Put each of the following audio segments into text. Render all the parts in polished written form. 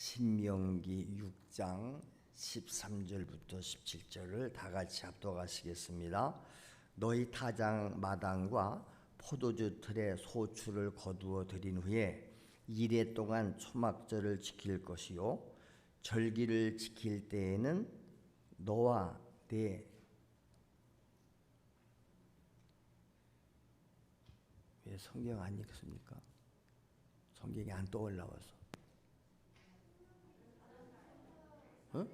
신명기 6장 13절부터 17절을 다 같이 합독하시겠습니다. 너희 타작 마당과 포도주 틀에 소출을 거두어 들인 후에 이레 동안 초막절을 지킬 것이요 절기를 지킬 때에는 너와 내 왜 성경 안 읽습니까? 성경이 안 떠올라와서. 어?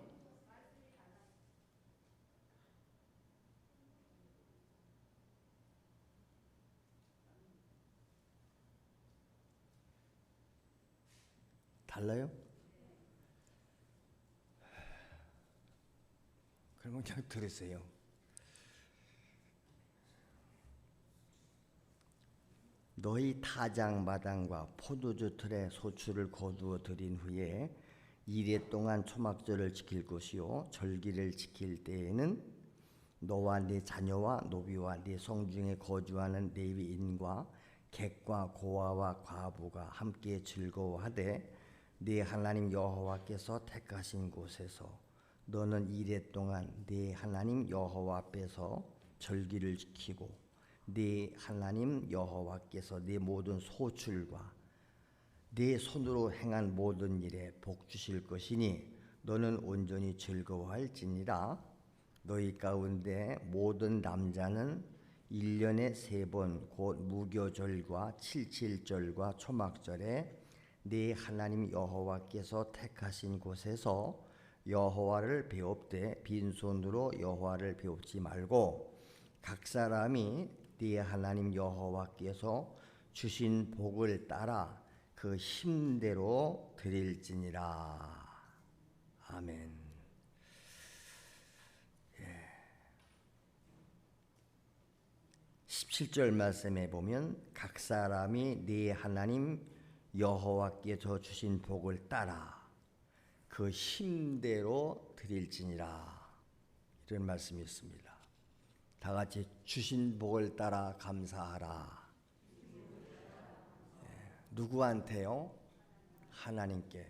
달라요? 그러면 그냥 들으세요. 너희 타작 마당과 포도주 틀에 소출을 거두어 들인 후에 이레 동안 초막절을 지킬 것이요 절기를 지킬 때에는 너와 네 자녀와 노비와 네 성중에 거주하는 레위인과 객과 고아와 과부가 함께 즐거워하되 네 하나님 여호와께서 택하신 곳에서 너는 이레 동안 네 하나님 여호와 앞에서 절기를 지키고 네 하나님 여호와께서 네 모든 소출과 네 손으로 행한 모든 일에 복 주실 것이니 너는 온전히 즐거워할지니라. 너희 가운데 모든 남자는 1년에 3번 곧 무교절과 칠칠절과 초막절에 네 하나님 여호와께서 택하신 곳에서 여호와를 배웁되 빈손으로 여호와를 배웁지 말고 각 사람이 네 하나님 여호와께서 주신 복을 따라 그 힘대로 드릴지니라. 아멘. 17절 말씀에 보면 각 사람이 네 하나님 여호와께서 주신 복을 따라 그 힘대로 드릴지니라. 이런 말씀이 있습니다. 다 같이 주신 복을 따라 감사하라. 누구한테요? 하나님께.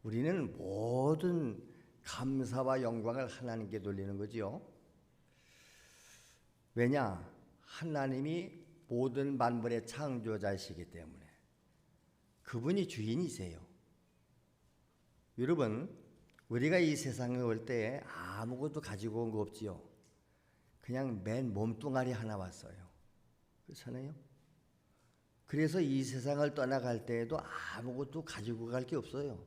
우리는 모든 감사와 영광을 하나님께 돌리는 거지요. 왜냐? 하나님이 모든 만물의 창조자이시기 때문에 그분이 주인이세요. 여러분, 우리가 이 세상에 올 때 아무것도 가지고 온 거 없지요. 그냥 맨 몸뚱아리 하나 왔어요. 그렇잖아요? 그래서 이 세상을 떠나갈 때에도 아무것도 가지고 갈 게 없어요.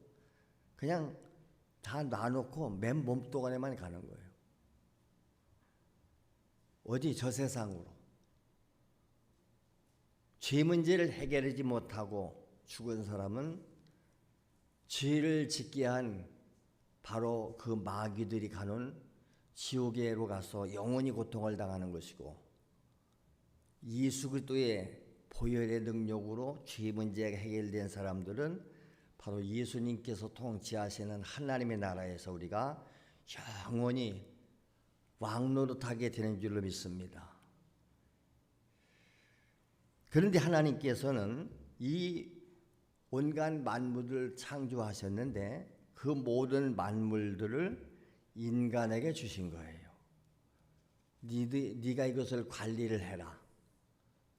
그냥 다 놔놓고 맨 몸뚱아리만 가는 거예요. 어디 저 세상으로. 죄 문제를 해결하지 못하고 죽은 사람은 죄를 짓게 한 바로 그 마귀들이 가는 지옥에로 가서 영원히 고통을 당하는 것이고, 예수 그리스도의 보혈의 능력으로 죄 문제가 해결된 사람들은 바로 예수님께서 통치하시는 하나님의 나라에서 우리가 영원히 왕노릇하게 되는 줄로 믿습니다. 그런데 하나님께서는 이 온갖 만물을 창조하셨는데 그 모든 만물들을 인간에게 주신 거예요. 네가 이것을 관리를 해라.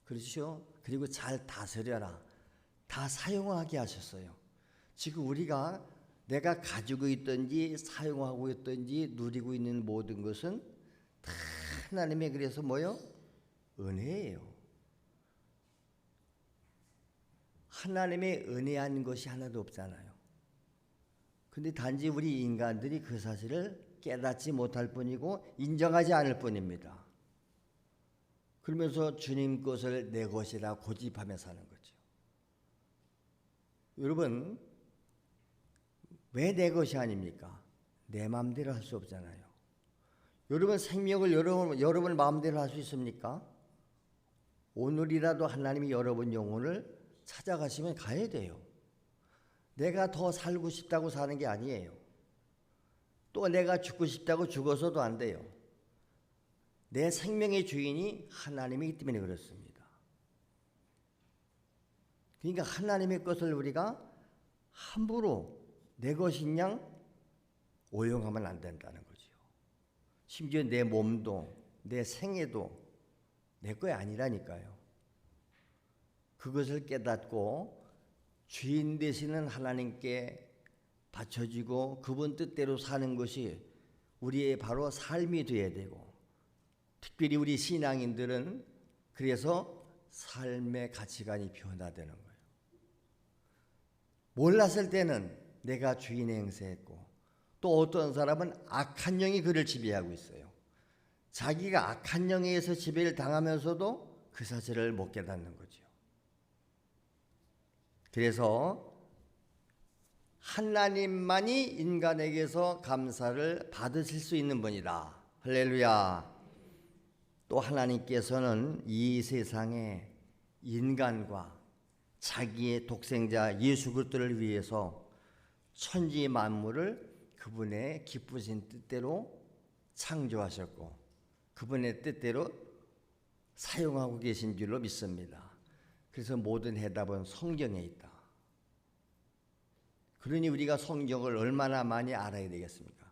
그렇죠? 그리고 잘 다스려라. 다 사용하게 하셨어요. 지금 우리가 내가 가지고 있든지 사용하고 있든지 누리고 있는 모든 것은 다 하나님의 그래서 뭐요? 은혜예요. 하나님의 은혜한 것이 하나도 없잖아요. 근데 단지 우리 인간들이 그 사실을 깨닫지 못할 뿐이고 인정하지 않을 뿐입니다. 그러면서 주님 것을 내 것이라 고집하며 사는 거죠. 여러분, 왜 내 것이 아닙니까? 내 마음대로 할 수 없잖아요. 여러분 생명을 여러분 마음대로 할 수 있습니까? 오늘이라도 하나님이 여러분 영혼을 찾아가시면 가야 돼요. 내가 더 살고 싶다고 사는 게 아니에요. 또 내가 죽고 싶다고 죽어서도 안 돼요. 내 생명의 주인이 하나님이기 때문에 그렇습니다. 그러니까 하나님의 것을 우리가 함부로 내 것인 양 오용하면 안 된다는 거죠. 심지어 내 몸도 내 생애도 내 거 아니라니까요. 그것을 깨닫고 주인 되시는 하나님께 바쳐지고 그분 뜻대로 사는 것이 우리의 바로 삶이 되어야 되고, 특별히 우리 신앙인들은 그래서 삶의 가치관이 변화되는 거예요. 몰랐을 때는 내가 주인의 행세했고, 또 어떤 사람은 악한 영이 그를 지배하고 있어요. 자기가 악한 영에 의해서 지배를 당하면서도 그 사실을 못 깨닫는 거죠. 그래서 하나님만이 인간에게서 감사를 받으실 수 있는 분이다. 할렐루야. 또 하나님께서는 이 세상에 인간과 자기의 독생자 예수 그리스도를 위해서 천지 만물을 그분의 기쁘신 뜻대로 창조하셨고 그분의 뜻대로 사용하고 계신 줄로 믿습니다. 그래서 모든 해답은 성경에 있다. 그러니 우리가 성경을 얼마나 많이 알아야 되겠습니까?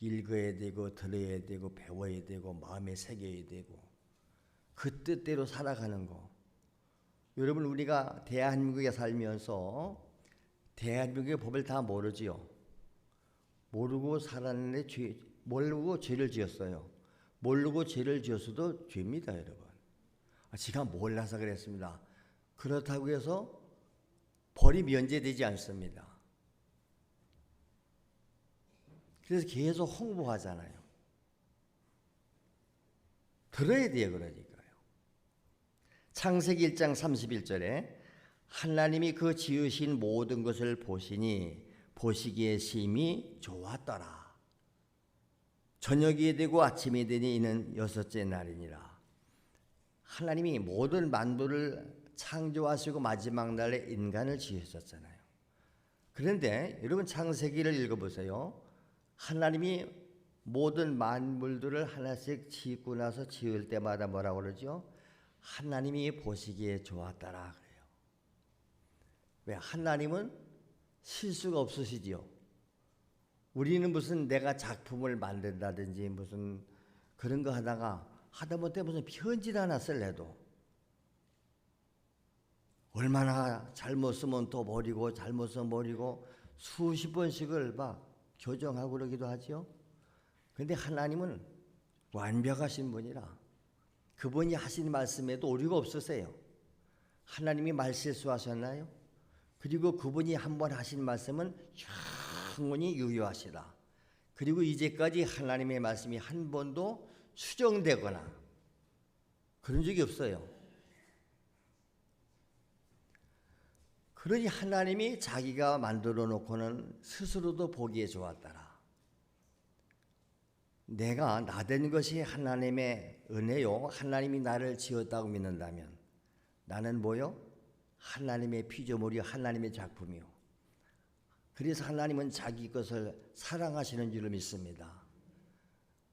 읽어야 되고 들어야 되고 배워야 되고 마음에 새겨야 되고 그 뜻대로 살아가는 거. 여러분, 우리가 대한민국에 살면서 대한민국의 법을 다 모르지요. 모르고 살았는데 모르고 죄를 지었어요. 모르고 죄를 지었어도 죄입니다, 여러분. 제가 몰라서 그랬습니다. 그렇다고 해서 벌이 면제되지 않습니다. 그래서 계속 홍보하잖아요. 들어야 돼요, 그러니까요. 창세기 1장 31절에 하나님이 그 지으신 모든 것을 보시니 보시기에 심히 좋았더라. 저녁이 되고 아침이 되니 이는 여섯째 날이니라. 하나님이 모든 만물을 창조하시고 마지막 날에 인간을 지으셨잖아요. 그런데 여러분 창세기를 읽어보세요. 하나님이 모든 만물들을 하나씩 짓고 나서 지을 때마다 뭐라고 그러죠? 하나님이 보시기에 좋았더라 그래요. 왜? 하나님은 실수가 없으시지요. 우리는 무슨 내가 작품을 만든다든지 무슨 그런 거 하다못해 무슨 편지를 하나 쓸래도 얼마나 잘못 쓰면 또 버리고 잘못 쓰면 버리고 수십 번씩을 막 교정하고 그러기도 하죠. 그런데 하나님은 완벽하신 분이라 그분이 하신 말씀에도 오류가 없으세요. 하나님이 말실수하셨나요? 그리고 그분이 한번 하신 말씀은 영원히 유효하시다. 그리고 이제까지 하나님의 말씀이 한 번도 수정되거나 그런 적이 없어요. 그러니 하나님이 자기가 만들어 놓고는 스스로도 보기에 좋았더라. 내가 나된 것이 하나님의 은혜요, 하나님이 나를 지었다고 믿는다면 나는 뭐요? 하나님의 피조물이요, 하나님의 작품이요. 그래서 하나님은 자기 것을 사랑하시는 줄을 믿습니다.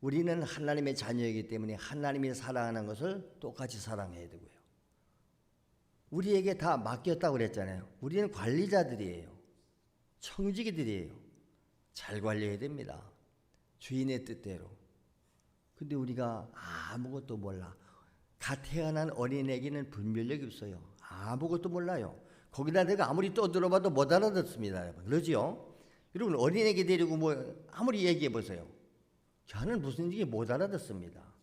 우리는 하나님의 자녀이기 때문에 하나님이 사랑하는 것을 똑같이 사랑해야 되고요. 우리에게 다 맡겼다고 그랬잖아요. 우리는 관리자들이에요. 청지기들이에요. 잘 관리해야 됩니다. 주인의 뜻대로. 근데 우리가 아무것도 몰라. 갓 태어난 어린애기는 분별력이 없어요. 아무것도 몰라요. 거기다 내가 아무리 떠들어봐도 못 알아듣습니다, 여러분. 그러죠? 여러분, 어린애기 데리고 뭐 아무리 얘기해 보세요. 저는 무슨 얘기 못 알아듣습니다.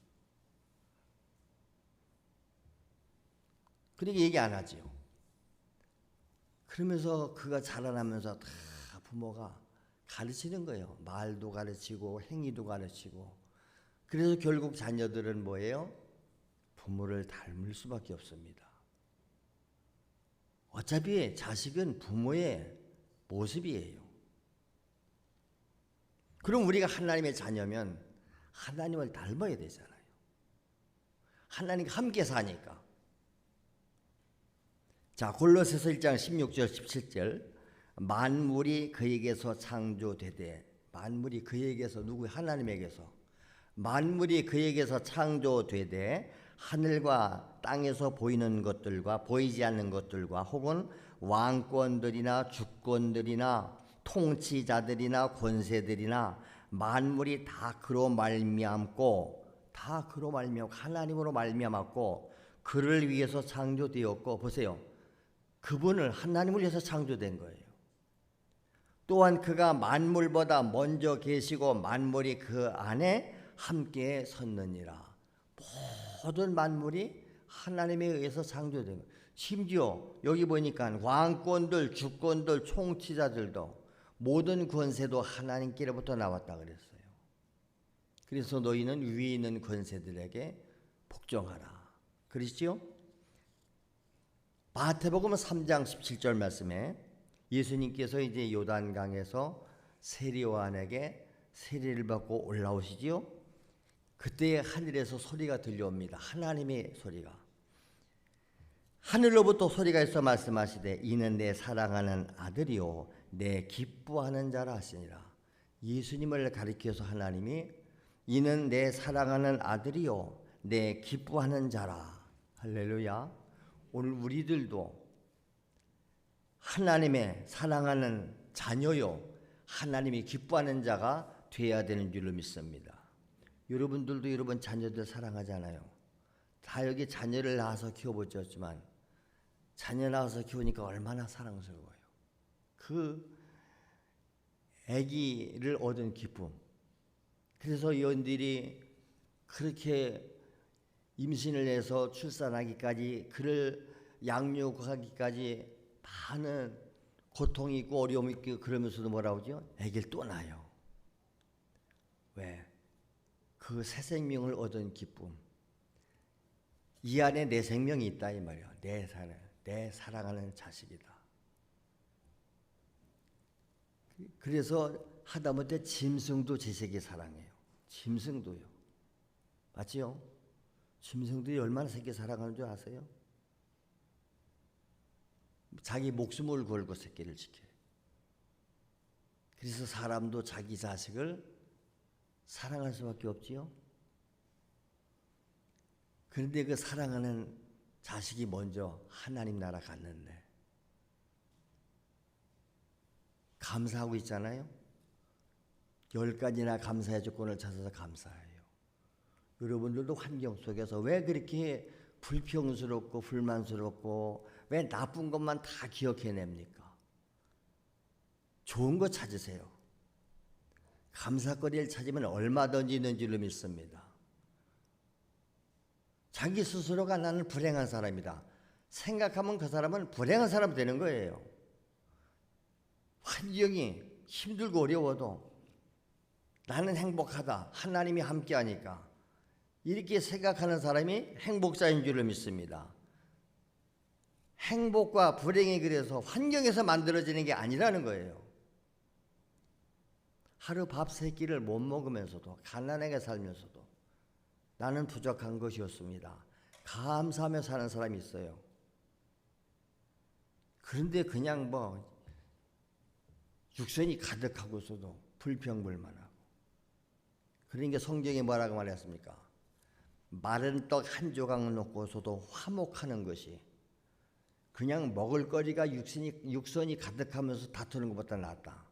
그러니까 얘기 안 하지요. 그러면서 그가 자라나면서 다 부모가 가르치는 거예요. 말도 가르치고 행위도 가르치고. 그래서 결국 자녀들은 뭐예요? 부모를 닮을 수밖에 없습니다. 어차피 자식은 부모의 모습이에요. 그럼 우리가 하나님의 자녀면 하나님을 닮아야 되잖아요. 하나님과 함께 사니까. 자, 골로새서 1장 16절 17절 만물이 그에게서 창조되되, 만물이 그에게서, 누구? 하나님에게서. 만물이 그에게서 창조되되 하늘과 땅에서 보이는 것들과 보이지 않는 것들과 혹은 왕권들이나 주권들이나 통치자들이나 권세들이나 만물이 다 그로 말미암고 하나님으로 말미암았고 그를 위해서 창조되었고 보세요. 그분을 하나님을 위해서 창조된 거예요. 또한 그가 만물보다 먼저 계시고 만물이 그 안에 함께 섰느니라. 모든 만물이 하나님에 의해서 창조된 거예요. 심지어 여기 보니까 왕권들, 주권들, 총치자들도 모든 권세도 하나님께로부터 나왔다 그랬어요. 그래서 너희는 위에 있는 권세들에게 복종하라. 그러시죠? 마태복음 3장 17절 말씀에 예수님께서 이제 요단강에서 세리요한에게 세례를 받고 올라오시지요. 그때 하늘에서 소리가 들려옵니다. 하나님의 소리가. 하늘로부터 소리가 있어 말씀하시되 이는 내 사랑하는 아들이요 내 기뻐하는 자라 하시니라. 예수님을 가리켜서 하나님이 이는 내 사랑하는 아들이요 내 기뻐하는 자라. 할렐루야. 오늘 우리들도 하나님의 사랑하는 자녀요 하나님이 기뻐하는 자가 되어야 되는 줄로 믿습니다. 여러분들도 여러분 자녀들 사랑하잖아요. 다 여기 자녀를 낳아서 키워보셨지만 자녀 낳아서 키우니까 얼마나 사랑스러워요. 그 아기를 얻은 기쁨. 그래서 연들이 그렇게 임신을 해서 출산하기까지 그를 양육하기까지 많은 고통이 있고 어려움이 있고 그러면서도 뭐라고 하죠? 아기를 또 낳아요. 왜? 그 새 생명을 얻은 기쁨. 이 안에 내 생명이 있다 이 말이야. 내 사랑하는 자식이다. 그래서 하다못해 짐승도 제 새끼 사랑해요. 짐승도요. 맞지요? 짐승들이 얼마나 새끼 사랑하는 줄 아세요? 자기 목숨을 걸고 새끼를 지켜요. 그래서 사람도 자기 자식을 사랑할 수밖에 없지요. 그런데 그 사랑하는 자식이 먼저 하나님 나라 갔는데 감사하고 있잖아요. 10가지나 감사의 조건을 찾아서 감사해요. 여러분들도 환경 속에서 왜 그렇게 불평스럽고 불만스럽고 왜 나쁜 것만 다 기억해냅니까? 좋은 거 찾으세요. 감사거리를 찾으면 얼마든지 있는 줄로 믿습니다. 자기 스스로가 나는 불행한 사람이다 생각하면 그 사람은 불행한 사람 되는 거예요. 환경이 힘들고 어려워도 나는 행복하다. 하나님이 함께하니까. 이렇게 생각하는 사람이 행복자인 줄로 믿습니다. 행복과 불행이 그래서 환경에서 만들어지는 게 아니라는 거예요. 하루 밥 3끼를 못 먹으면서도 가난하게 살면서도 나는 부족한 것이었습니다. 감사하며 사는 사람이 있어요. 그런데 그냥 육선이 가득하고서도 불평불만하고. 그러니까 성경이 뭐라고 말했습니까? 마른 떡 한 조각 놓고서도 화목하는 것이 그냥 먹을거리가 육선이 가득하면서 다투는 것보다 낫다.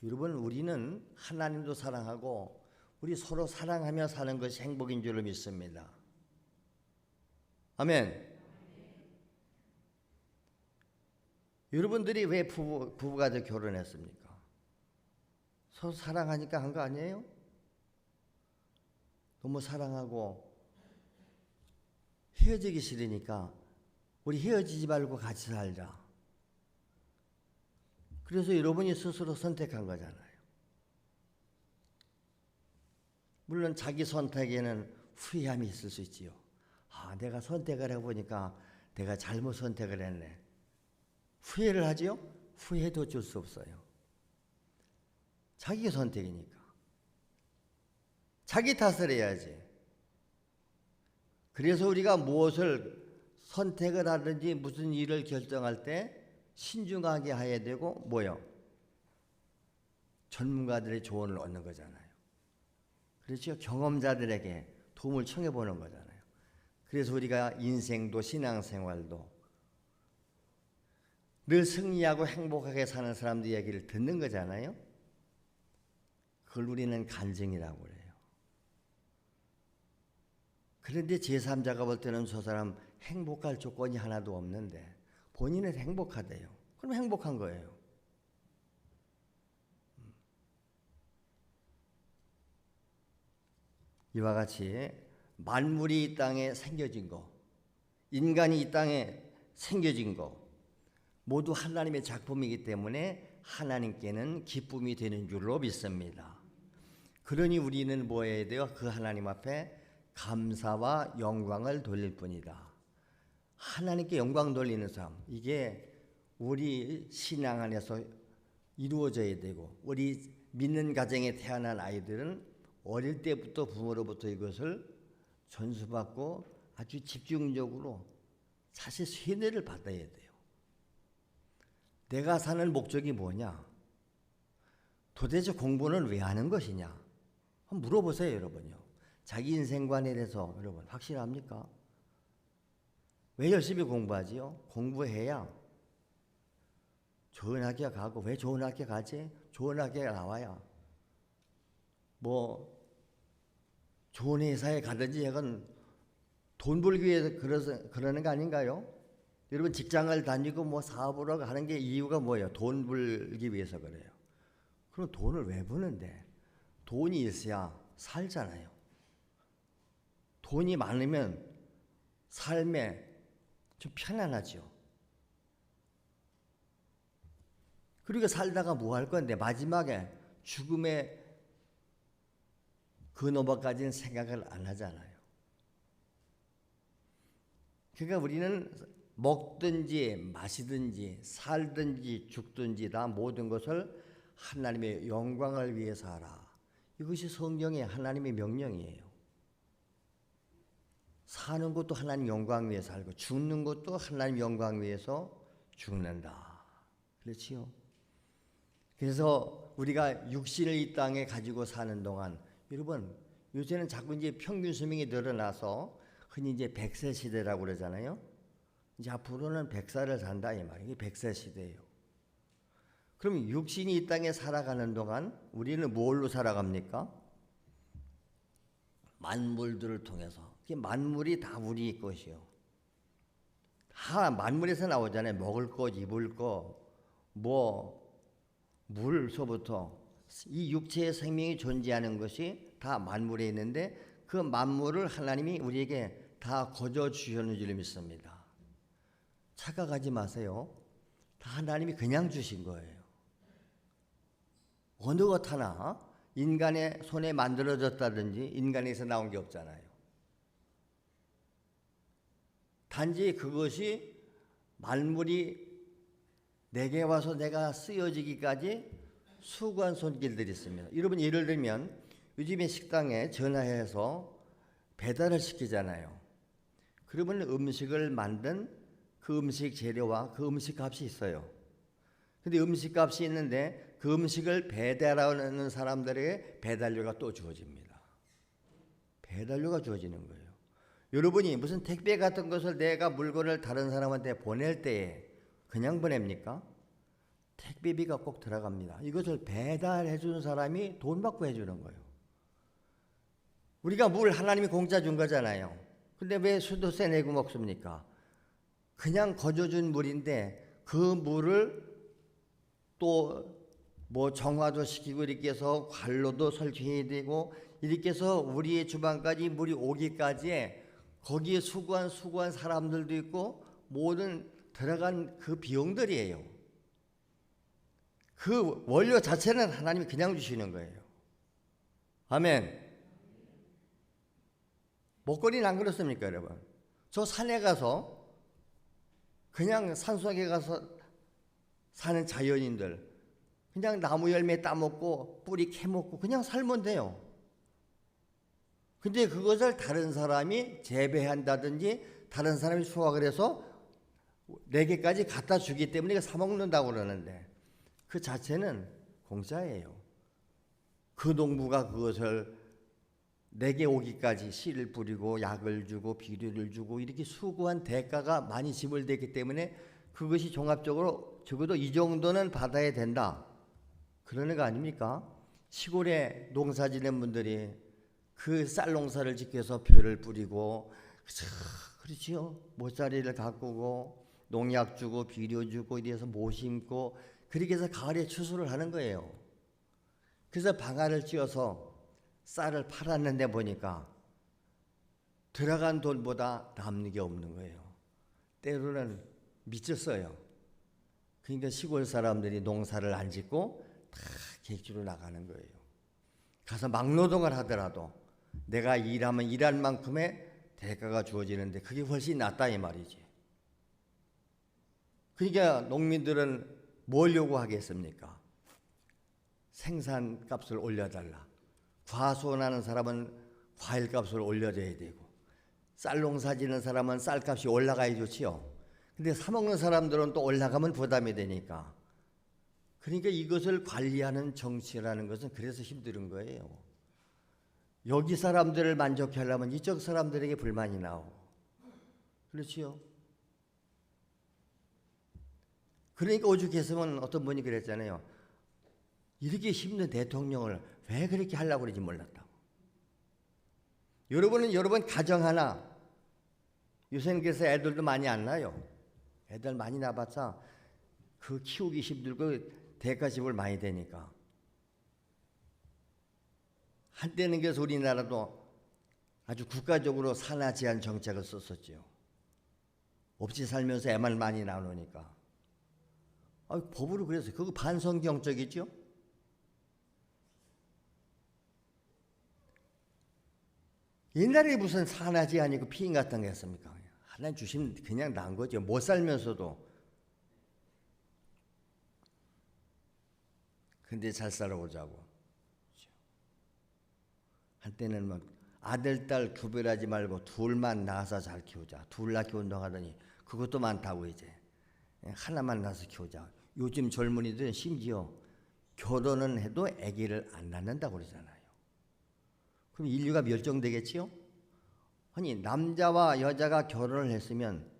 여러분 우리는 하나님도 사랑하고 우리 서로 사랑하며 사는 것이 행복인 줄로 믿습니다. 아멘. 여러분들이 왜 부부가 돼 결혼했습니까? 서로 사랑하니까 한 거 아니에요? 너무 사랑하고 헤어지기 싫으니까 우리 헤어지지 말고 같이 살자. 그래서 여러분이 스스로 선택한 거잖아요. 물론 자기 선택에는 후회함이 있을 수 있지요. 내가 선택을 해보니까 내가 잘못 선택을 했네. 후회를 하지요? 후회도 어쩔 수 없어요. 자기 선택이니까. 자기 탓을 해야지. 그래서 우리가 무엇을 선택을 하든지 무슨 일을 결정할 때 신중하게 해야 되고 뭐요? 전문가들의 조언을 얻는 거잖아요. 그렇죠? 경험자들에게 도움을 청해보는 거잖아요. 그래서 우리가 인생도 신앙생활도 늘 승리하고 행복하게 사는 사람들 이야기를 듣는 거잖아요. 그걸 우리는 간증이라고 그래요. 그런데 제3자가 볼 때는 저 사람 행복할 조건이 하나도 없는데 본인은 행복하대요. 그럼 행복한 거예요. 이와 같이 만물이 이 땅에 생겨진 거, 인간이 이 땅에 생겨진 거 모두 하나님의 작품이기 때문에 하나님께는 기쁨이 되는 줄로 믿습니다. 그러니 우리는 뭐 해야 돼요? 그 하나님 앞에 감사와 영광을 돌릴 뿐이다. 하나님께 영광 돌리는 삶, 이게 우리 신앙 안에서 이루어져야 되고, 우리 믿는 가정에 태어난 아이들은 어릴 때부터 부모로부터 이것을 전수받고 아주 집중적으로 사실 세뇌를 받아야 돼요. 내가 사는 목적이 뭐냐? 도대체 공부는 왜 하는 것이냐? 한번 물어보세요, 여러분요. 자기 인생관에 대해서 여러분 확실합니까? 왜 열심히 공부하지요? 공부해야 좋은 학교 가고, 왜 좋은 학교 가지? 좋은 학교에 나와야 뭐 좋은 회사에 가든지 이건 돈 벌기 위해서 그러는 거 아닌가요? 여러분 직장을 다니고 뭐 사업으로 가는 게 이유가 뭐예요? 돈 벌기 위해서 그래요. 그럼 돈을 왜 버는데? 돈이 있어야 살잖아요. 돈이 많으면 삶에 좀 편안하죠. 그리고 살다가 뭐 할 건데 마지막에 죽음의 그 넘어까지는 생각을 안 하잖아요. 그러니까 우리는 먹든지 마시든지 살든지 죽든지 다 모든 것을 하나님의 영광을 위해서 하라. 이것이 성경의 하나님의 명령이에요. 사는 것도 하나님 영광 위해서 살고 죽는 것도 하나님 영광 위해서 죽는다. 그렇지요? 그래서 우리가 육신을 이 땅에 가지고 사는 동안 여러분 요새는 자꾸 이제 평균 수명이 늘어나서 흔히 이제 100세 시대라고 그러잖아요. 이제 앞으로는 100살을 산다 이 말이에요. 이게 100세 시대예요. 그럼 육신이 이 땅에 살아가는 동안 우리는 뭘로 살아갑니까? 만물들을 통해서. 만물이 다 우리 것이요. 다 만물에서 나오잖아요. 먹을 것, 입을 것, 뭐 물서부터 이 육체의 생명이 존재하는 것이 다 만물에 있는데 그 만물을 하나님이 우리에게 다 거저 주셨는 줄 믿습니다. 착각하지 마세요. 다 하나님이 그냥 주신 거예요. 어느 것 하나 인간의 손에 만들어졌다든지 인간에서 나온 게 없잖아요. 단지 그것이 만물이 내게 와서 내가 쓰여지기까지 수고한 손길들이 있습니다. 여러분 예를 들면 요즘에 식당에 전화해서 배달을 시키잖아요. 그러면 음식을 만든 그 음식 재료와 그 음식 값이 있어요. 근데 음식 값이 있는데 그 음식을 배달하는 사람들에게 배달료가 또 주어집니다. 배달료가 주어지는 거예요. 여러분이 무슨 택배 같은 것을 내가 물건을 다른 사람한테 보낼 때에 그냥 보냅니까? 택배비가 꼭 들어갑니다. 이것을 배달해 주는 사람이 돈 받고 해주는 거예요. 우리가 물 하나님이 공짜 준 거잖아요. 근데 왜 수도세 내고 먹습니까? 그냥 거저준 물인데 그 물을 또 뭐 정화도 시키고 이렇게 해서 관로도 설치해야 되고 이렇게 해서 우리의 주방까지 물이 오기까지에 거기에 수고한 사람들도 있고 모든 들어간 그 비용들이에요. 그 원료 자체는 하나님이 그냥 주시는 거예요. 아멘. 먹거리는 안 그렇습니까, 여러분? 저 산에 가서 그냥 산속에 가서 사는 자연인들 그냥 나무 열매 따먹고 뿌리 캐먹고 그냥 살면 돼요. 근데 그것을 다른 사람이 재배한다든지 다른 사람이 수확을 해서 내게까지 갖다 주기 때문에 사 먹는다고 그러는데 그 자체는 공짜예요. 그 농부가 그것을 내게 오기까지 씨를 뿌리고 약을 주고 비료를 주고 이렇게 수고한 대가가 많이 지불되기 때문에 그것이 종합적으로 적어도 이 정도는 받아야 된다. 그러는 거 아닙니까? 시골에 농사 지는 분들이 그 쌀 농사를 지켜서 벼를 뿌리고, 그렇지요. 모짜리를 가꾸고, 농약 주고, 비료 주고, 이래서 모 심고, 그렇게 해서 가을에 추수를 하는 거예요. 그래서 방아를 찧어서 쌀을 팔았는데 보니까 들어간 돈보다 남는 게 없는 거예요. 때로는 미쳤어요. 그러니까 시골 사람들이 농사를 안 짓고 다 객지로 나가는 거예요. 가서 막노동을 하더라도 내가 일하면 일할 만큼의 대가가 주어지는데 그게 훨씬 낫다 이 말이지. 그러니까 농민들은 뭘 요구하겠습니까? 생산값을 올려달라. 과수원하는 사람은 과일값을 올려줘야 되고, 쌀 농사 지는 사람은 쌀값이 올라가야 좋지요. 근데 사 먹는 사람들은 또 올라가면 부담이 되니까. 그러니까 이것을 관리하는 정치라는 것은 그래서 힘든 거예요. 여기 사람들을 만족해 하려면 이쪽 사람들에게 불만이 나오고. 그렇지요. 그러니까 오죽했으면 어떤 분이 그랬잖아요. 이렇게 힘든 대통령을 왜 그렇게 하려고 그러지 몰랐다고. 여러분은 여러분 가정 하나, 요새는 그래서 애들도 많이 안 낳아요. 애들 많이 낳아봤자 그 키우기 힘들고 대가집을 많이 되니까. 한때는 그래서 우리나라도 아주 국가적으로 산하 제한 정책을 썼었죠. 없이 살면서 애만 많이 나누니까. 법으로 그래서 그거 반성경적이죠. 옛날에 무슨 산하 제한이고 피임 같은 게 했습니까? 하나님 주시면 그냥 난 거죠. 못 살면서도. 근데 잘 살아보자고. 한때는 막 아들, 딸 구별하지 말고 둘만 낳아서 잘 키우자. 둘 낳기 운동하더니 그것도 많다고 이제. 하나만 낳아서 키우자. 요즘 젊은이들은 심지어 결혼은 해도 아기를 안 낳는다고 그러잖아요. 그럼 인류가 멸종되겠지요? 아니 남자와 여자가 결혼을 했으면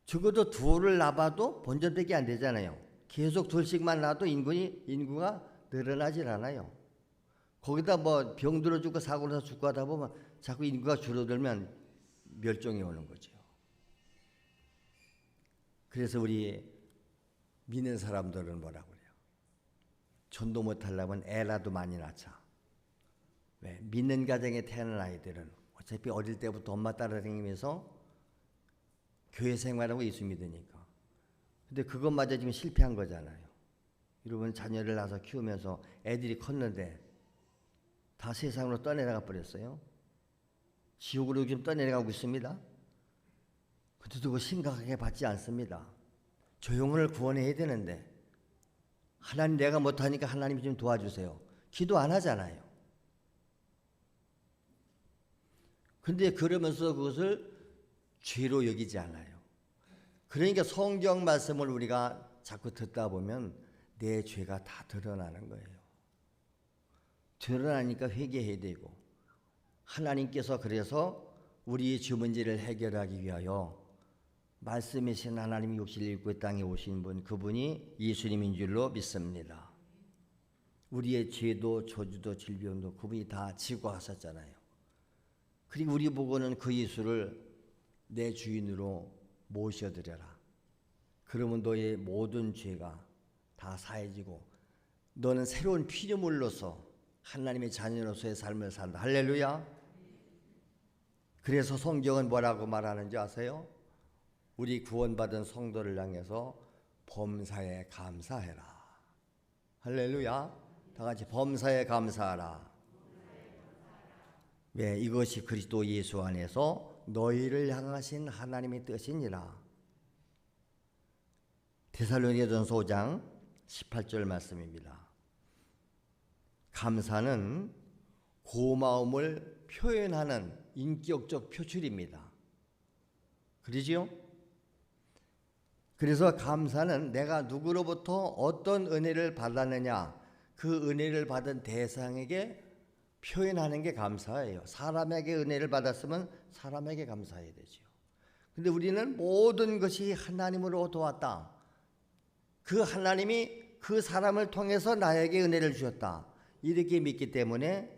적어도 둘을 낳아도 번전되게 안 되잖아요. 계속 둘씩만 낳아도 인구가 늘어나질 않아요. 거기다 뭐 병 들어 죽고 사고 나서 죽고 하다 보면 자꾸 인구가 줄어들면 멸종이 오는 거죠. 그래서 우리 믿는 사람들은 뭐라고 그래요? 전도 못하려면 애라도 많이 낳자. 왜? 믿는 가정에 태어난 아이들은 어차피 어릴 때부터 엄마 따라다니면서 교회 생활하고 예수 믿으니까. 근데 그것마저 지금 실패한 거잖아요. 여러분 자녀를 낳아서 키우면서 애들이 컸는데 다 세상으로 떠내려가 버렸어요. 지옥으로 지금 떠내려가고 있습니다. 근데도 그거 심각하게 받지 않습니다. 저 영혼을 구원해야 되는데 하나님 내가 못하니까 하나님이 좀 도와주세요. 기도 안 하잖아요. 근데 그러면서 그것을 죄로 여기지 않아요. 그러니까 성경 말씀을 우리가 자꾸 듣다 보면 내 죄가 다 드러나는 거예요. 드러나니까 회개해야 되고 하나님께서 그래서 우리의 주 문제를 해결하기 위하여 말씀이신 하나님이 육신을 입고 이 땅에 오신 분 그분이 예수님인 줄로 믿습니다. 우리의 죄도 저주도 질병도 그분이 다 지고 가셨잖아요. 그리고 우리 보고는 그 예수를 내 주인으로 모셔드려라. 그러면 너의 모든 죄가 다 사해지고 너는 새로운 피조물로서 하나님의 자녀로서의 삶을 산다. 할렐루야. 그래서 성경은 뭐라고 말하는지 아세요? 우리 구원받은 성도를 향해서 범사에 감사해라. 할렐루야. 다 같이 범사에 감사하라. 왜? 이것이 그리스도 예수 안에서 너희를 향하신 하나님의 뜻이니라. 데살로니가전서 5장 18절 말씀입니다. 감사는 고마움을 표현하는 인격적 표출입니다. 그러지요? 그래서 감사는 내가 누구로부터 어떤 은혜를 받았느냐 그 은혜를 받은 대상에게 표현하는 게 감사예요. 사람에게 은혜를 받았으면 사람에게 감사해야 되죠. 근데 우리는 모든 것이 하나님으로 도왔다. 그 하나님이 그 사람을 통해서 나에게 은혜를 주셨다. 이렇게 믿기 때문에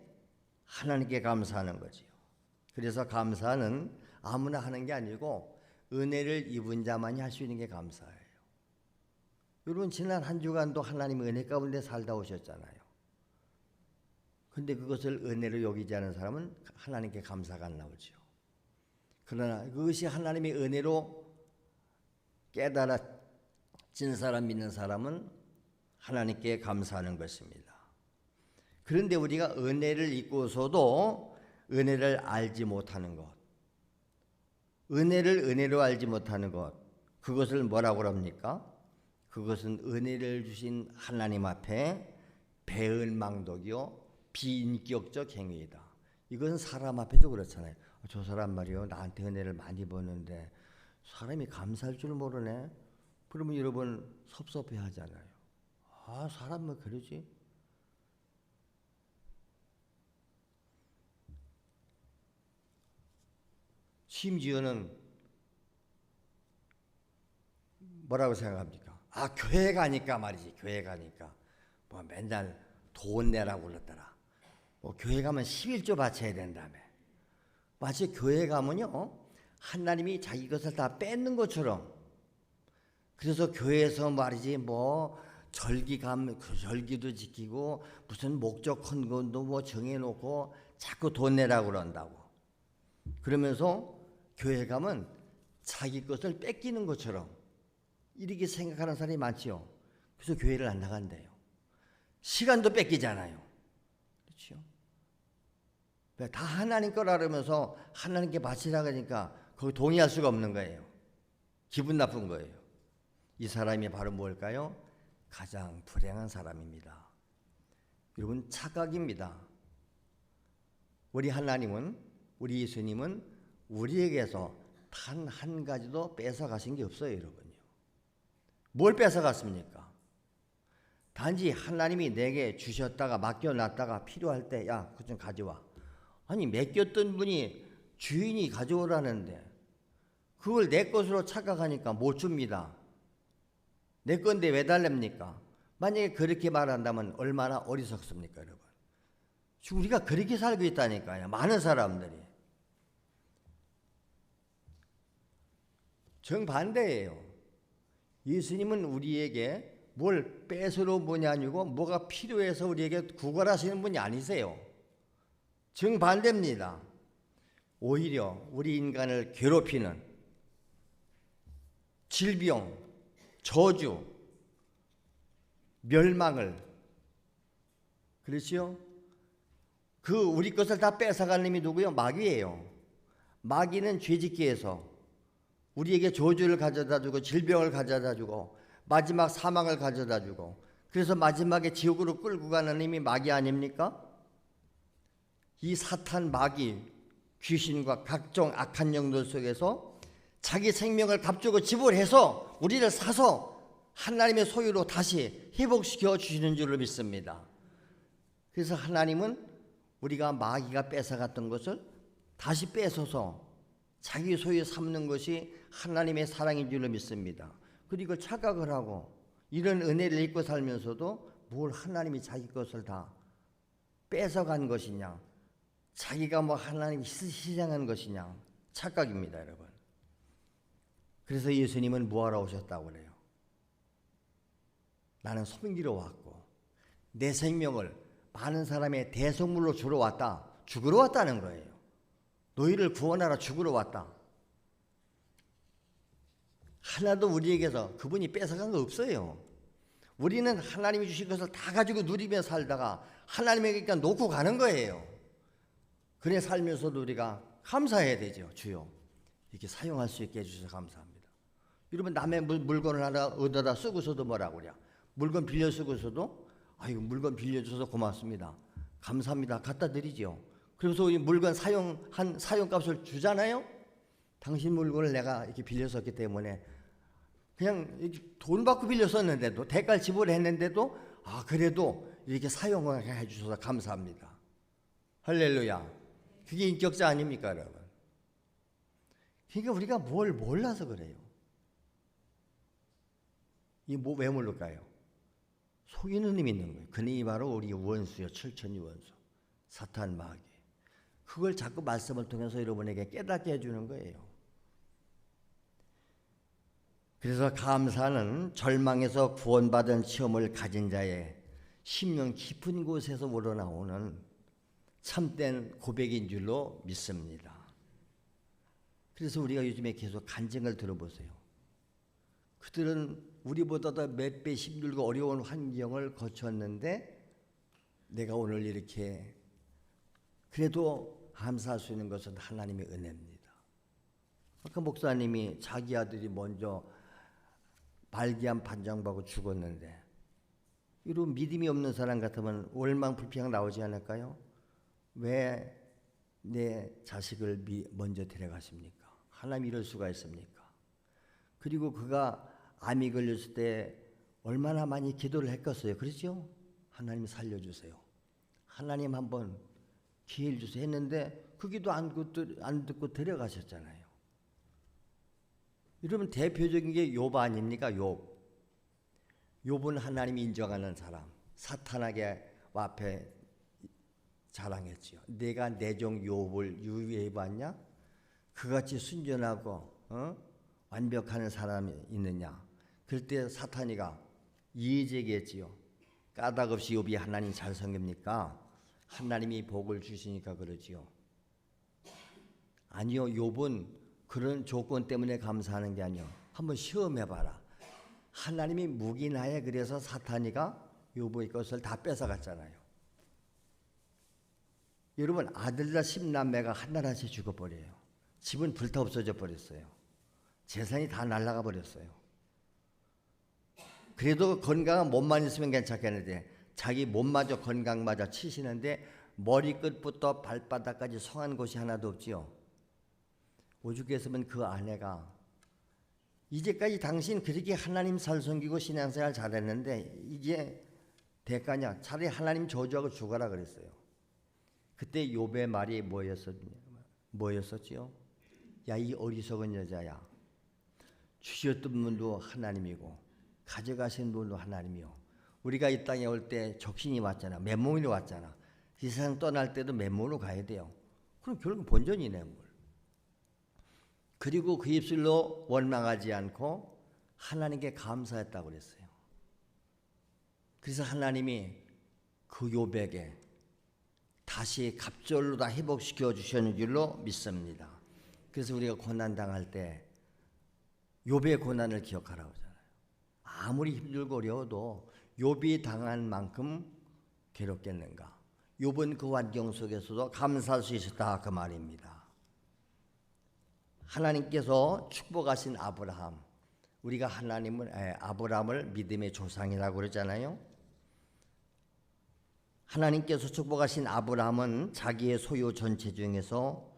하나님께 감사하는 거지요. 그래서 감사는 아무나 하는 게 아니고 은혜를 입은 자만이 할 수 있는 게 감사예요. 여러분 지난 한 주간도 하나님의 은혜 가운데 살다 오셨잖아요. 근데 그것을 은혜로 여기지 않은 사람은 하나님께 감사가 안 나오죠. 그러나 그것이 하나님의 은혜로 깨달아진 사람, 믿는 사람은 하나님께 감사하는 것입니다. 그런데 우리가 은혜를 입고서도 은혜를 알지 못하는 것, 은혜를 은혜로 알지 못하는 것, 그것을 뭐라고 합니까? 그것은 은혜를 주신 하나님 앞에 배은망덕이요 비인격적 행위이다. 이것은 사람 앞에도 그렇잖아요. 저 사람 말이요 나한테 은혜를 많이 줬는데 사람이 감사할 줄 모르네. 그러면 여러분 섭섭해 하잖아요. 아 사람 뭐 그러지? 심지어는 뭐라고 생각합니까? 아 교회 가니까 말이지. 교회 가니까 뭐 맨날 돈 내라고 그러더라. 뭐 교회 가면 11조 바쳐야 된다며. 마치 교회 가면요 하나님이 자기 것을 다 뺏는 것처럼. 그래서 교회에서 말이지 뭐 절기도 지키고 무슨 목적 헌금도 뭐 정해놓고 자꾸 돈 내라고 그런다고. 그러면서 교회 가면 자기 것을 뺏기는 것처럼 이렇게 생각하는 사람이 많지요. 그래서 교회를 안 나간대요. 시간도 뺏기잖아요. 그렇죠? 다 하나님 거라 그러면서 하나님께 바치라고 하니까 거기 동의할 수가 없는 거예요. 기분 나쁜 거예요. 이 사람이 바로 뭘까요? 가장 불행한 사람입니다. 여러분 착각입니다. 우리 하나님은, 우리 예수님은 우리에게서 단 한 가지도 뺏어가신 게 없어요. 여러분요. 뭘 뺏어갔습니까? 단지 하나님이 내게 주셨다가 맡겨놨다가 필요할 때 야 그거 좀 가져와. 아니 맡겼던 분이 주인이 가져오라는데 그걸 내 것으로 착각하니까 못 줍니다. 내 건데 왜 달랍니까? 만약에 그렇게 말한다면 얼마나 어리석습니까 여러분. 지금 우리가 그렇게 살고 있다니까요. 많은 사람들이. 정반대예요. 예수님은 우리에게 뭘 뺏으러 보냐 아니고 뭐가 필요해서 우리에게 구걸하시는 분이 아니세요. 정반대입니다. 오히려 우리 인간을 괴롭히는 질병, 저주, 멸망을 그렇지요? 그 우리 것을 다 뺏어가는 놈이 누구요? 마귀예요. 마귀는 죄짓기에서 우리에게 저주를 가져다주고 질병을 가져다주고 마지막 사망을 가져다주고 그래서 마지막에 지옥으로 끌고 가는 놈이 마귀 아닙니까? 이 사탄 마귀 귀신과 각종 악한 영들 속에서 자기 생명을 값주고 지불해서 우리를 사서 하나님의 소유로 다시 회복시켜 주시는 줄로 믿습니다. 그래서 하나님은 우리가 마귀가 뺏어갔던 것을 다시 뺏어서 자기 소유 삼는 것이 하나님의 사랑인 줄로 믿습니다. 그리고 착각을 하고 이런 은혜를 입고 살면서도 뭘 하나님이 자기 것을 다 뺏어간 것이냐, 자기가 뭐 하나님이 희생한 것이냐, 착각입니다 여러분. 그래서 예수님은 뭐하러 오셨다고 그래요? 나는 섬기러 왔고 내 생명을 많은 사람의 대속물로 주러 왔다. 죽으러 왔다는 거예요. 너희를 구원하러 죽으러 왔다. 하나도 우리에게서 그분이 뺏어간 거 없어요. 우리는 하나님이 주신 것을 다 가지고 누리며 살다가 하나님에게 놓고 가는 거예요. 그래 살면서도 우리가 감사해야 되죠. 주여 이렇게 사용할 수 있게 해주셔서 감사합니다. 여러분 남의 물건을 하나 얻어다 쓰고서도 뭐라고 그래요? 물건 빌려 쓰고서도 아이고 물건 빌려줘서 고맙습니다. 감사합니다. 갖다 드리죠. 그래서 이 물건 사용한 사용값을 주잖아요. 당신 물건을 내가 이렇게 빌려 썼기 때문에 그냥 이렇게 돈 받고 빌려 썼는데도 대가를 지불했는데도 아 그래도 이렇게 사용을 해주셔서 감사합니다. 할렐루야. 그게 인격자 아닙니까 여러분? 그러니까 우리가 뭘 몰라서 그래요. 왜 모를까요? 속이는 힘이 있는 거예요. 그놈이 바로 우리 원수요, 철천지 원수, 사탄 마귀. 그걸 자꾸 말씀을 통해서 여러분에게 깨닫게 해주는 거예요. 그래서 감사는 절망에서 구원받은 체험을 가진 자의 심령 깊은 곳에서 우러나오는 참된 고백인 줄로 믿습니다. 그래서 우리가 요즘에 계속 간증을 들어보세요. 그들은 우리보다 몇 배 힘들고 어려운 환경을 거쳤는데 내가 오늘 이렇게 그래도 감사할 수 있는 것은 하나님의 은혜입니다. 아까 목사님이 자기 아들이 먼저 말기암 판정받고 죽었는데 이런 믿음이 없는 사람 같으면 원망 불평 나오지 않을까요? 왜 내 자식을 먼저 데려가십니까? 하나님 이럴 수가 있습니까? 그리고 그가 암이 걸렸을 때 얼마나 많이 기도를 했겠어요. 그렇죠? 하나님 살려주세요. 하나님 한번 기회를 주세요 했는데 그 기도 안 듣고 데려가셨잖아요. 여러분 대표적인 게 욥 아닙니까? 욥은 하나님이 인정하는 사람. 사탄에게 앞에 자랑했지요. 내가 내 종 욥을 유의해 봤냐? 그같이 순전하고 완벽한 사람이 있느냐? 그럴 때 사탄이가 이의제기했지요. 까닭없이 욥이 하나님 잘 섬깁니까? 하나님이 복을 주시니까 그러지요. 아니요, 욥은 그런 조건 때문에 감사하는 게 아니요. 한번 시험해봐라. 하나님이 묵인하에 그래서 사탄이가 욥의 것을 다 뺏어갔잖아요. 여러분 아들과 10남매가 한나라씩 죽어버려요. 집은 불타 없어져 버렸어요. 재산이 다 날아가 버렸어요. 그래도 건강한 몸만 있으면 괜찮겠는데 자기 몸마저 건강마저 치시는데 머리끝부터 발바닥까지 성한 곳이 하나도 없지요. 오죽했으면 그 아내가 이제까지 당신 그렇게 하나님 잘 섬기고 신앙생활 잘했는데 이게 대가냐? 차라리 하나님 저주하고 죽어라 그랬어요. 그때 욥의 말이 뭐였었지요? 야, 이 어리석은 여자야. 주셨던 분도 하나님이고 가져가신 분도 하나님이요. 우리가 이 땅에 올 때 적신이 왔잖아. 맨몸으로 왔잖아. 이 세상 떠날 때도 맨몸으로 가야 돼요. 그럼 결국 본전이네 뭘. 그리고 그 입술로 원망하지 않고 하나님께 감사했다고 그랬어요. 그래서 하나님이 그 욥에게 다시 갑절로 다 회복시켜 주시는 줄로 믿습니다. 그래서 우리가 고난 당할 때 욥의 고난을 기억하라고 하잖아요. 아무리 힘들고 어려워도 욥이 당한 만큼 괴롭겠는가? 욥은 그 환경 속에서도 감사할 수 있었다 그 말입니다. 하나님께서 축복하신 아브라함, 우리가 아브라함을 믿음의 조상이라고 그러잖아요. 하나님께서 축복하신 아브라함은 자기의 소유 전체 중에서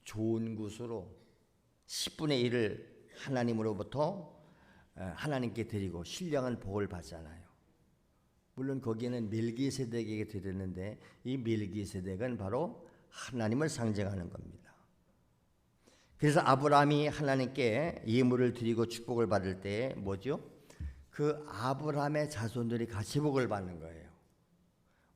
좋은 것으로 10분의 1을 하나님으로부터 하나님께 드리고 신령한 복을 받잖아요. 물론 거기에는 멜기세덱에게 드렸는데 이 멜기세덱은 바로 하나님을 상징하는 겁니다. 그래서 아브라함이 하나님께 예물을 드리고 축복을 받을 때 뭐죠? 그 아브라함의 자손들이 같이 복을 받는 거예요.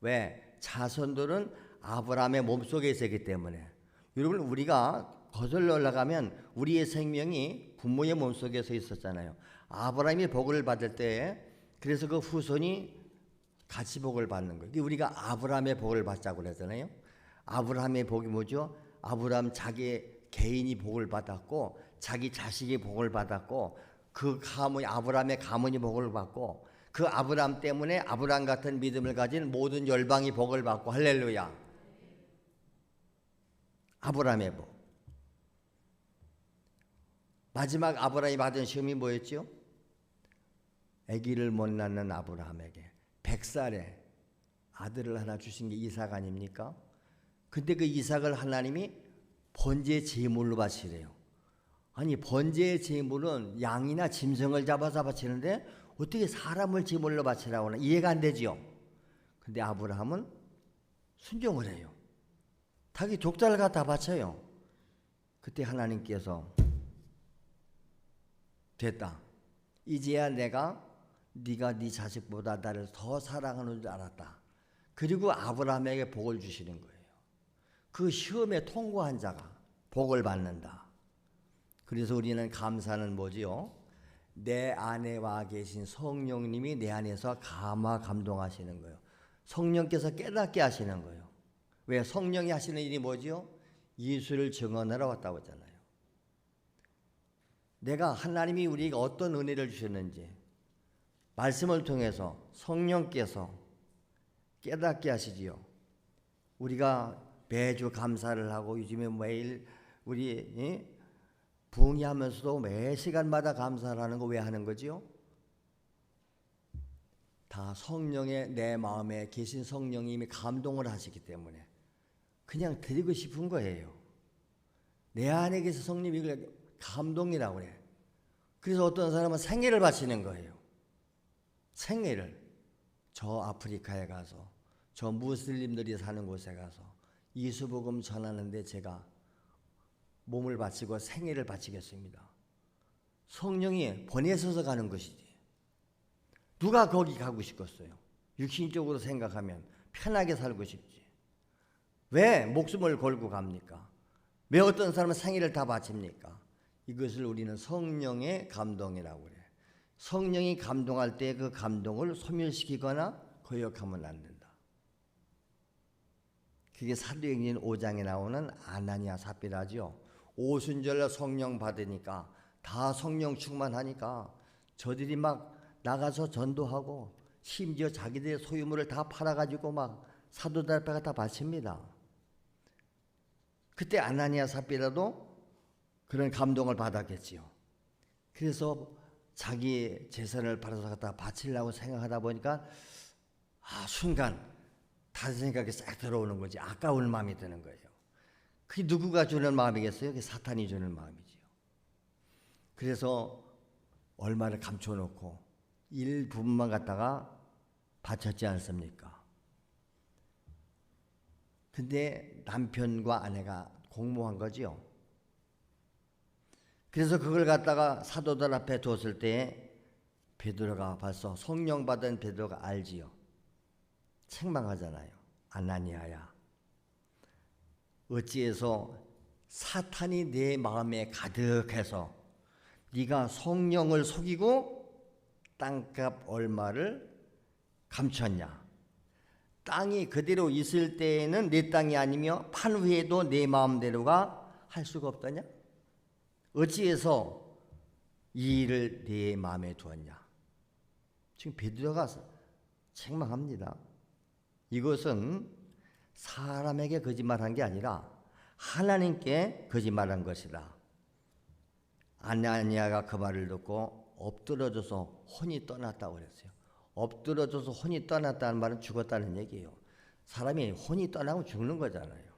왜? 자손들은 아브라함의 몸속에 있었기 때문에. 여러분 우리가 거슬러 올라가면 우리의 생명이 부모의 몸속에서 있었잖아요. 아브라함이 복을 받을 때 그래서 그 후손이 같이 복을 받는 거예요. 우리가 아브라함의 복을 받자고 그랬잖아요. 아브라함의 복이 뭐죠? 아브라함 자기 개인이 복을 받았고 자기 자식이 복을 받았고 그 가문 아브라함의 가문이 복을 받고 그 아브라함 때문에 아브라함 같은 믿음을 가진 모든 열방이 복을 받고 할렐루야. 아브라함의 복. 마지막 아브라함이 받은 시험이 뭐였죠? 아기를 못 낳는 아브라함에게 100살에 아들을 하나 주신 게 이삭 아닙니까? 근데 그 이삭을 하나님이 번제 제물로 바치래요. 아니 번제 제물은 양이나 짐승을 잡아서 바치는데 어떻게 사람을 제물로 바치라고 하나 이해가 안 되지요. 근데 아브라함은 순종을 해요. 자기 족자를 갖다 바쳐요. 그때 하나님께서 됐다. 이제야 내가 네가 네 자식보다 나를 더 사랑하는 줄 알았다. 그리고 아브라함에게 복을 주시는 거예요. 그 시험에 통과한 자가 복을 받는다. 그래서 우리는 감사는 뭐지요? 내 안에 와 계신 성령님이 내 안에서 감동하시는 거예요. 성령께서 깨닫게 하시는 거예요. 왜? 성령이 하시는 일이 뭐지요? 예수를 증언하러 왔다고 했잖아요. 내가 하나님이 우리에게 어떤 은혜를 주셨는지 말씀을 통해서 성령께서 깨닫게 하시지요. 우리가 매주 감사를 하고 요즘에 매일 우리 부흥회하면서도 매 시간마다 감사를 하는 거 왜 하는 거지요? 다 성령의 내 마음에 계신 성령님이 감동을 하시기 때문에 그냥 드리고 싶은 거예요. 내 안에 계신 성령님이 이걸 감동이라고 그래. 그래서 어떤 사람은 생애를 바치는 거예요. 생애를 저 아프리카에 가서 저 무슬림들이 사는 곳에 가서 예수복음 전하는데 제가 몸을 바치고 생애를 바치겠습니다. 성령이 보내셔서 가는 것이지. 누가 거기 가고 싶겠어요? 육신적으로 생각하면 편하게 살고 싶지. 왜 목숨을 걸고 갑니까? 왜 어떤 사람은 생애를 다 바칩니까? 이것을 우리는 성령의 감동이라고 그래. 성령이 감동할 때 그 감동을 소멸시키거나 거역하면 안 된다. 그게 사도행전 5장에 나오는 아나니아 삽비라죠. 오순절날 성령 받으니까 다 성령 충만하니까 저들이 막 나가서 전도하고 심지어 자기들의 소유물을 다 팔아가지고 막 사도들 앞에 다 바칩니다. 그때 아나니아 삽비라도 그런 감동을 받았겠지요. 그래서 자기 재산을 팔아서 갖다 바치려고 생각하다 보니까 순간 다른 생각이 싹 들어오는 거지. 아까울 마음이 드는 거예요. 그게 누구가 주는 마음이겠어요? 그게 사탄이 주는 마음이지요. 그래서 얼마를 감춰놓고 일부분만 갖다가 바쳤지 않습니까? 근데 남편과 아내가 공모한 거지요. 그래서 그걸 갖다가 사도들 앞에 뒀을 때 베드로가 벌써 성령 받은 베드로가 알지요. 책망하잖아요. 아나니아야, 어찌해서 사탄이 내 마음에 가득해서 네가 성령을 속이고 땅값 얼마를 감췄냐? 땅이 그대로 있을 때에는 내 땅이 아니며 판 후에도 내 마음대로가 할 수가 없더냐? 어찌해서 이 일을 내 마음에 두었냐? 지금 베드로가 책망합니다. 이것은 사람에게 거짓말한 게 아니라 하나님께 거짓말한 것이다. 아나니아가 그 말을 듣고 엎드러져서 혼이 떠났다고 그랬어요. 엎드러져서 혼이 떠났다는 말은 죽었다는 얘기예요. 사람이 혼이 떠나면 죽는 거잖아요.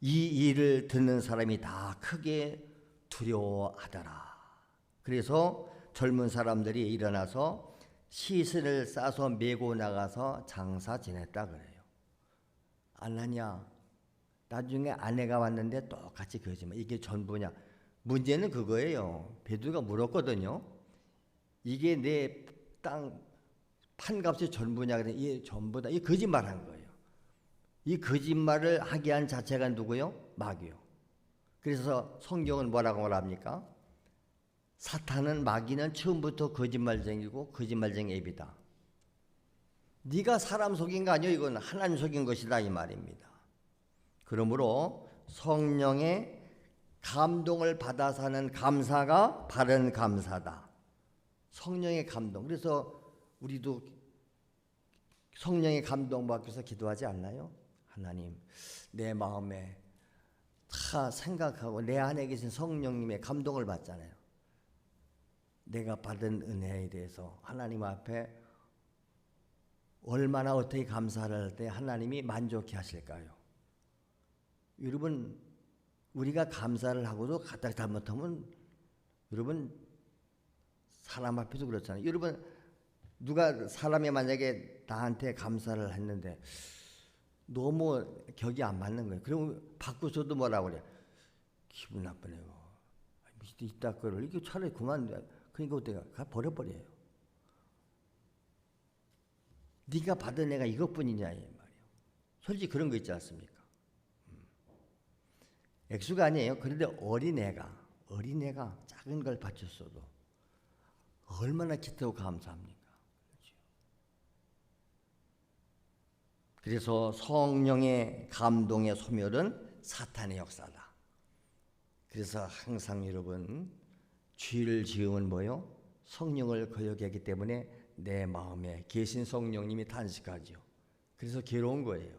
이 일을 듣는 사람이 다 크게 두려워하더라. 그래서 젊은 사람들이 일어나서 시신을 싸서 메고 나가서 장사 지냈다 그래요. 아나니아, 나중에 아내가 왔는데 똑같이 그러지만 이게 전부냐? 문제는 그거예요. 베드로가 물었거든요. 이게 내 땅 판값이 전부냐? 그래. 이게 전부다. 이 거짓말한 거예요. 이 거짓말을 하게 한 자체가 누구요? 마귀요. 그래서 성경은 뭐라고 말합니까? 사탄은, 마귀는 처음부터 거짓말쟁이고 거짓말쟁이 앱이다. 네가 사람 속인 거 아니요, 이건 하나님 속인 것이다 이 말입니다. 그러므로 성령의 감동을 받아서 하는 감사가 바른 감사다. 성령의 감동. 그래서 우리도 성령의 감동 받고서 기도하지 않나요? 하나님, 내 마음에 다 생각하고 내 안에 계신 성령님의 감동을 받잖아요. 내가 받은 은혜에 대해서 하나님 앞에 얼마나 어떻게 감사를 할 때 하나님이 만족해 하실까요? 여러분, 우리가 감사를 하고도 갖다 잘못하면 여러분 사람 앞에서 그렇잖아요. 여러분, 누가 사람이 만약에 나한테 감사를 했는데 너무 격이 안 맞는 거예요. 그럼 바꾸서도 뭐라고 그래? 기분 나쁘네요. 이따 거를 이게 차라리 그만. 그러니까 내가 버려버려요. 네가 받은 애가 이것뿐이냐 이 말이에요. 솔직히 그런 거 있지 않습니까? 액수가 아니에요. 그런데 어린애가 작은 걸 바쳤어도 얼마나 기쁘고 감사합니까? 그렇죠? 그래서 성령의 감동의 소멸은 사탄의 역사다. 그래서 항상 여러분 죄를 지으면 뭐요? 성령을 거역하기 때문에 내 마음에 계신 성령님이 탄식하죠. 그래서 괴로운 거예요.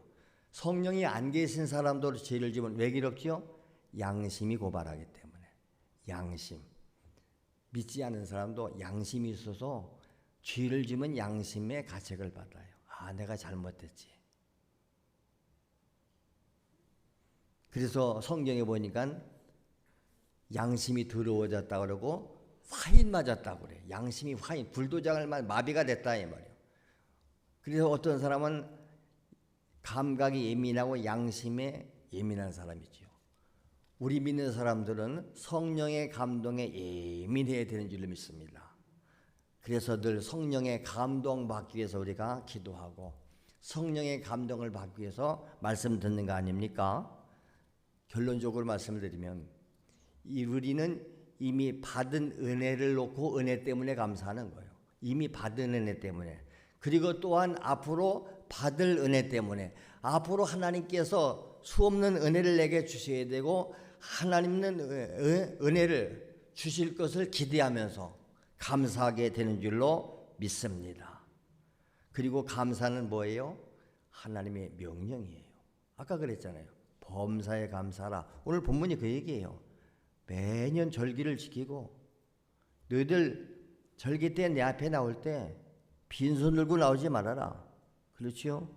성령이 안 계신 사람도 죄를 지으면 왜 괴롭죠? 양심이 고발하기 때문에. 양심. 믿지 않은 사람도 양심이 있어서 죄를 지으면 양심의 가책을 받아요. 아, 내가 잘못했지. 그래서 성경에 보니까 양심이 더러워졌다 그러고 화인 맞았다고 그래. 양심이 화인, 불도장을 마비가 됐다 이 말이에요. 그래서 어떤 사람은 감각이 예민하고 양심에 예민한 사람이지요. 우리 믿는 사람들은 성령의 감동에 예민해야 되는 줄로 믿습니다. 그래서 늘 성령의 감동 받기 위해서 우리가 기도하고 성령의 감동을 받기 위해서 말씀 듣는 거 아닙니까? 결론적으로 말씀을 드리면 우리는 이미 받은 은혜를 놓고 은혜 때문에 감사하는 거예요. 이미 받은 은혜 때문에. 그리고 또한 앞으로 받을 은혜 때문에. 앞으로 하나님께서 수없는 은혜를 내게 주셔야 되고 하나님은 은혜를 주실 것을 기대하면서 감사하게 되는 줄로 믿습니다. 그리고 감사는 뭐예요? 하나님의 명령이에요. 아까 그랬잖아요. 범사에 감사하라. 오늘 본문이 그 얘기예요. 매년 절기를 지키고 너희들 절기 때 내 앞에 나올 때 빈손 들고 나오지 말아라. 그렇죠?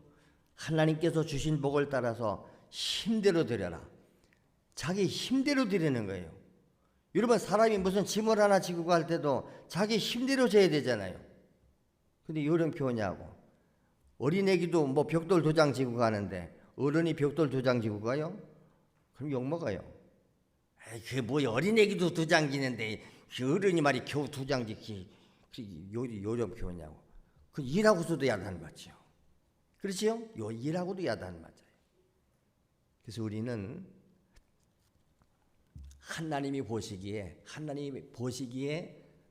하나님께서 주신 복을 따라서 힘대로 드려라. 자기 힘대로 드리는 거예요. 여러분 사람이 무슨 짐을 하나 지고 갈 때도 자기 힘대로 져야 되잖아요. 근데 요런 표현이하고 어린애기도 뭐 벽돌 2장 지고 가는데 어른이 벽돌 2장 지고 가요? 그럼 욕먹어요. 그게 뭐 어린애기도 2장 지는데 어른이 말이 겨우 2장 지키 요런 표현이하고 그 일하고서도 야단 맞죠. 그렇지요? 요 일하고도 야단 맞아요. 그래서 우리는 하나님이 보시기에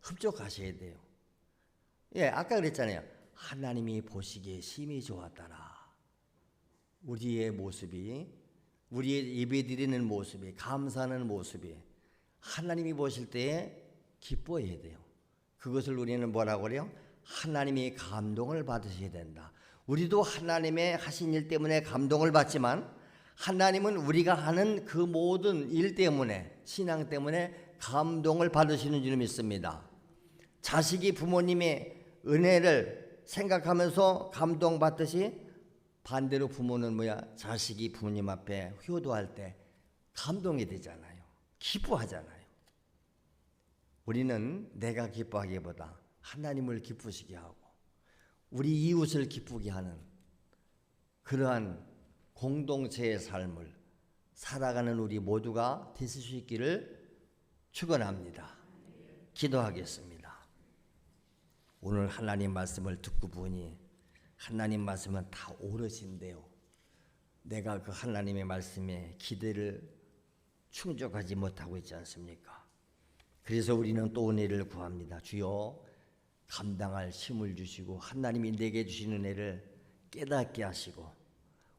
흡족하셔야 돼요. 예, 아까 그랬잖아요. 하나님이 보시기에 심히 좋았더라. 우리의 모습이, 우리의 예배드리는 모습이, 감사하는 모습이 하나님이 보실 때에 기뻐해야 돼요. 그것을 우리는 뭐라고 그래요? 하나님이 감동을 받으셔야 된다. 우리도 하나님의 하신 일 때문에 감동을 받지만 하나님은 우리가 하는 그 모든 일 때문에, 신앙 때문에 감동을 받으시는 줄 믿습니다. 자식이 부모님의 은혜를 생각하면서 감동받듯이 반대로 부모는 자식이 부모님 앞에 효도할 때 감동이 되잖아요. 기뻐하잖아요. 우리는 내가 기뻐하기보다 하나님을 기쁘시게 하고 우리 이웃을 기쁘게 하는 그러한 공동체의 삶을 살아가는 우리 모두가 되실 수 있기를 축원합니다. 기도하겠습니다. 오늘 하나님 말씀을 듣고 보니 하나님 말씀은 다 옳으신데요. 내가 그 하나님의 말씀에 기대를 충족하지 못하고 있지 않습니까? 그래서 우리는 또 은혜를 구합니다. 주여 감당할 힘을 주시고 하나님이 내게 주신 은혜를 깨닫게 하시고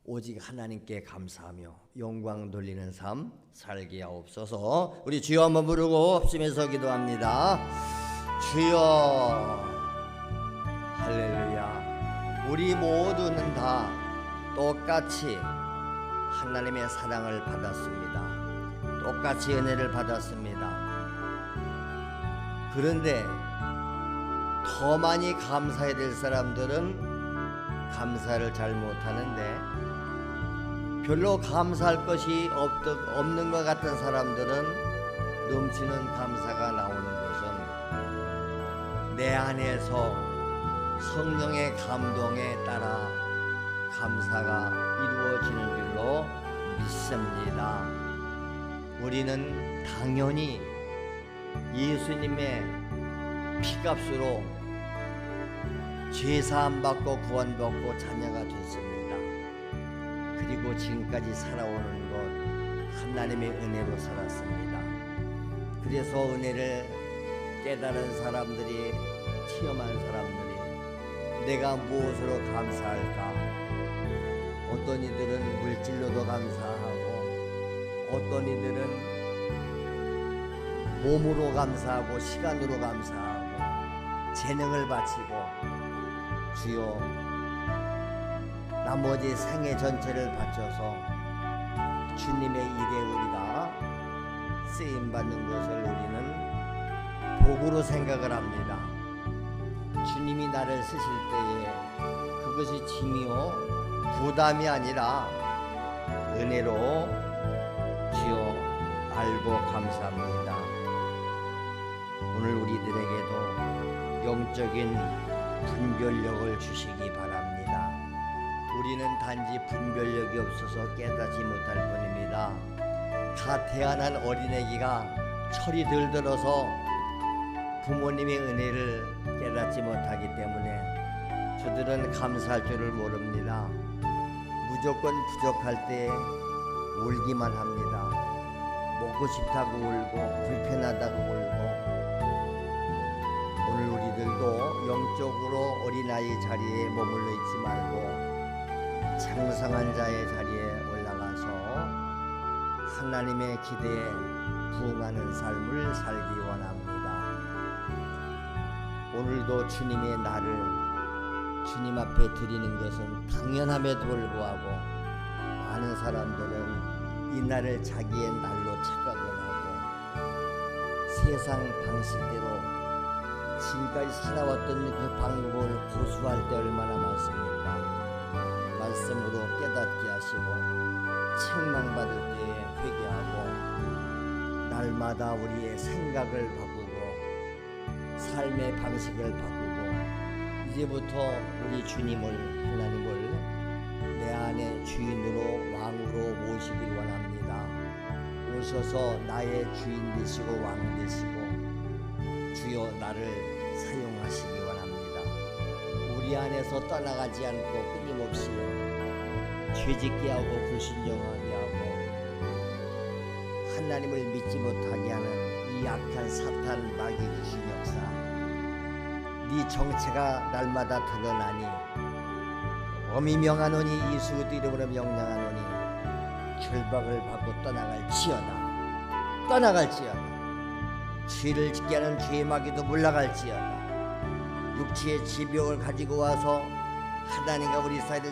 오직 하나님께 감사하며 영광 돌리는 삶 살게 하옵소서. 우리 주여 한번 부르고 엎치면서 기도합니다. 주여 할렐루야. 우리 모두는 다 똑같이 하나님의 사랑을 받았습니다. 똑같이 은혜를 받았습니다. 그런데 더 많이 감사해야 될 사람들은 감사를 잘 못하는데 별로 감사할 것이 없는 것 같은 사람들은 넘치는 감사가 나오는 것은 내 안에서 성령의 감동에 따라 감사가 이루어지는 줄로 믿습니다. 우리는 당연히 예수님의 피값으로 죄사함 받고 구원받고 자녀가 됐습니다. 그리고 지금까지 살아오는 것 하나님의 은혜로 살았습니다. 그래서 은혜를 깨달은 사람들이, 체험한 사람들이 내가 무엇으로 감사할까? 어떤 이들은 물질로도 감사하고, 어떤 이들은 몸으로 감사하고, 시간으로 감사하고, 재능을 바치고, 주여 나머지 생애 전체를 바쳐서 주님의 일에 우리가 쓰임받는 것을 우리는 복으로 생각을 합니다. 주님이 나를 쓰실 때에 그것이 짐이요 부담이 아니라 은혜로 주여 알고 감사합니다. 오늘 우리들에게도 영적인 분별력을 주시기 바랍니다. 우리는 단지 분별력이 없어서 깨닫지 못할 뿐입니다. 다 태어난 어린애기가 철이 들들어서 부모님의 은혜를 깨닫지 못하기 때문에 저들은 감사할 줄을 모릅니다. 무조건 부족할 때 울기만 합니다. 먹고 싶다고 울고 불편하다고 울고. 오늘 우리들도 영적으로 어린아이 자리에 머물러 있지 말고 장성한 자의 자리에 올라가서 하나님의 기대에 부응하는 삶을 살기 원합니다. 오늘도 주님의 날을 주님 앞에 드리는 것은 당연함에도 불구하고 많은 사람들은 이 날을 자기의 날로 착각을 하고 세상 방식대로 지금까지 살아왔던 그 방법을 고수할 때 얼마나 많습니까? 말씀으로 깨닫게 하시고 책망받을 때에 회개하고 날마다 우리의 생각을 바꾸고 삶의 방식을 바꾸고 이제부터 우리 주님을, 하나님을 내 안에 주인으로 왕으로 모시길 원합니다. 오셔서 나의 주인 되시고 왕 되시고 주여 나를 사용하시기 원합니다. 우리 안에서 떠나가지 않고 끊임없이 죄짓게 하고 불순종하게 하고 하나님을 믿지 못하게 하는 이 악한 사탄 마귀 귀신 역사, 네 정체가 날마다 드러나니 엄히 명하노니 예수 그리스도 이름으로 명령하노니 결박을 받고 떠나갈지어다. 죄를 짓게 하는 죄의 마귀도 물러갈지어다. 육체의 지병을 가지고 와서 하나님과 우리 사이를